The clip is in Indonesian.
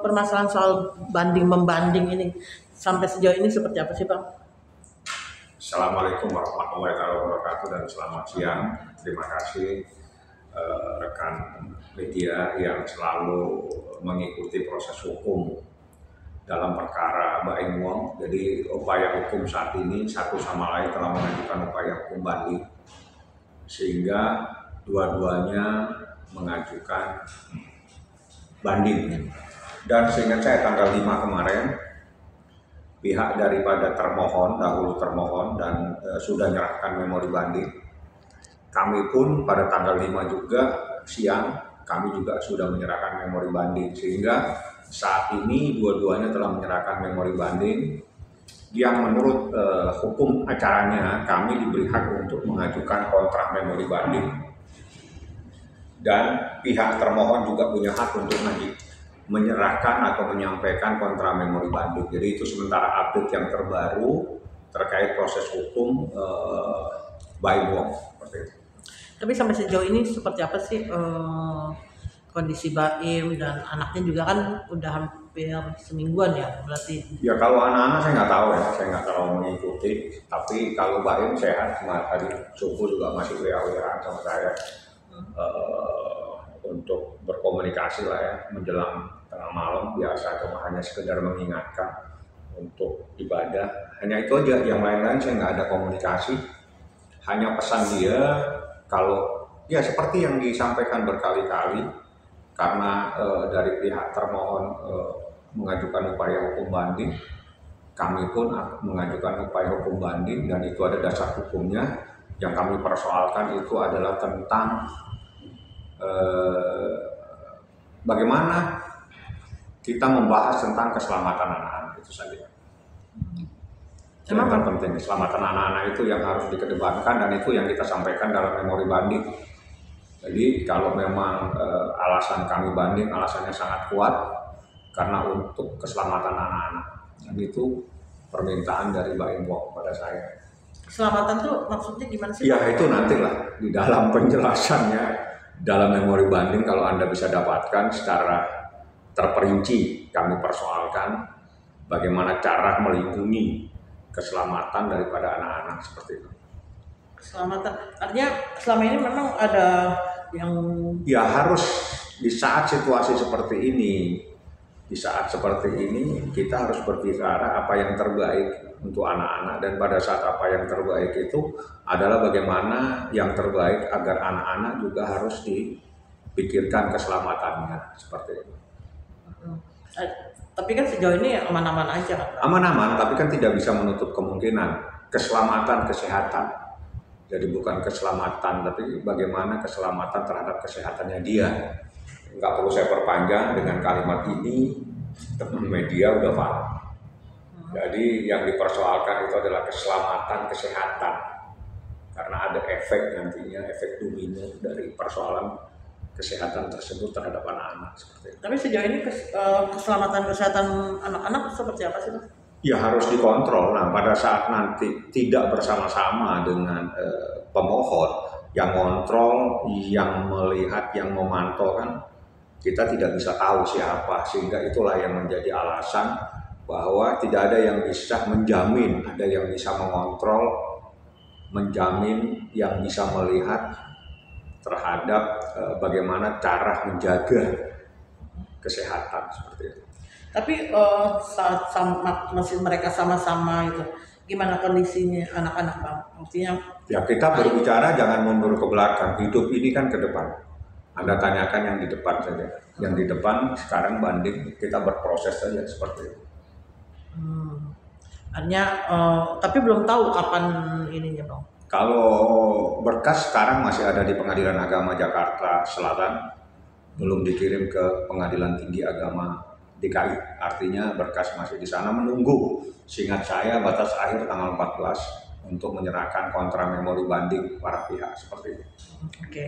permasalahan soal banding membanding ini sampai sejauh ini seperti apa sih Bang? Assalamualaikum warahmatullahi wabarakatuh dan selamat siang. Terima kasih rekan media yang selalu mengikuti proses hukum dalam perkara Mbak Ing Wong. Jadi upaya hukum saat ini satu sama lain telah mengajukan upaya hukum banding, sehingga dua-duanya mengajukan banding. Dan seingat saya tanggal 5 kemarin pihak daripada termohon, dahulu termohon dan sudah menyerahkan memori banding. Kami pun pada tanggal 5 juga siang kami juga sudah menyerahkan memori banding, sehingga saat ini dua-duanya telah menyerahkan memori banding yang menurut hukum acaranya kami diberi hak untuk mengajukan kontrak memori banding, dan pihak termohon juga punya hak untuk menyerahkan atau menyampaikan kontra memori banding. Jadi itu sementara update yang terbaru terkait proses hukum Mbak Ing Wong. Tapi sampai sejauh ini seperti apa sih kondisi Baim dan anaknya juga kan udah hampir semingguan ya berarti? Ya kalau anak-anak saya nggak tahu ya, saya nggak terlalu mengikuti. Tapi kalau Baim sehat, tadi subuh juga masih WA-WA sama saya. Untuk berkomunikasi lah ya menjelang tengah malam biasa, cuma hanya sekedar mengingatkan untuk ibadah, hanya itu aja. Yang lain-lain saya nggak ada komunikasi, hanya pesan dia kalau ya seperti yang disampaikan berkali-kali, karena dari pihak termohon mengajukan upaya hukum banding, kami pun mengajukan upaya hukum banding, dan itu ada dasar hukumnya. Yang kami persoalkan itu adalah tentang bagaimana kita membahas tentang keselamatan anak-anak, itu saja. Yang penting keselamatan anak-anak itu yang harus dikedepankan, dan itu yang kita sampaikan dalam memori banding. Jadi kalau memang alasan kami banding, alasannya sangat kuat karena untuk keselamatan anak-anak, dan itu permintaan dari Mbak Ing Wong kepada saya. Keselamatan tuh maksudnya gimana sih? Ya itu nantilah di dalam penjelasannya dalam memori banding, kalau Anda bisa dapatkan secara terperinci. Kami persoalkan bagaimana cara melindungi keselamatan daripada anak-anak seperti itu. Keselamatan, artinya selama ini memang ada yang... Ya harus di saat situasi seperti ini, kita harus berbicara apa yang terbaik untuk anak-anak, dan pada saat apa yang terbaik itu adalah bagaimana yang terbaik agar anak-anak juga harus dipikirkan keselamatannya seperti itu. Tapi kan sejauh ini aman-aman aja kan? Aman-aman, tapi kan tidak bisa menutup kemungkinan keselamatan, kesehatan. Jadi bukan keselamatan, tapi bagaimana keselamatan terhadap kesehatannya dia. Nggak perlu saya perpanjang dengan kalimat ini, teman media udah paham. Jadi yang dipersoalkan itu adalah keselamatan, kesehatan, karena ada efek nantinya, efek domino dari persoalan kesehatan tersebut terhadap anak-anak seperti itu. Tapi sejauh ini keselamatan kesehatan anak-anak seperti apa sih? Ya harus dikontrol. Nah pada saat nanti tidak bersama-sama dengan pemohon yang kontrol, yang melihat, yang memantau, kan kita tidak bisa tahu siapa, sehingga itulah yang menjadi alasan bahwa tidak ada yang bisa menjamin, ada yang bisa mengontrol, menjamin, yang bisa melihat terhadap bagaimana cara menjaga kesehatan seperti itu. Tapi saat masih mereka sama-sama itu, gimana kondisinya anak-anak Bang? Maksudnya? Ya kita berbicara jangan mundur ke belakang, hidup ini kan ke depan. Anda tanyakan yang di depan saja. Yang di depan sekarang banding, kita berproses saja seperti itu. Artinya, tapi belum tahu kapan ininya Bang? Kalau berkas sekarang masih ada di Pengadilan Agama Jakarta Selatan, belum dikirim ke Pengadilan Tinggi Agama DKI. Artinya berkas masih di sana menunggu. Seingat saya batas akhir tanggal 14 untuk menyerahkan kontra memori banding para pihak seperti itu. Oke.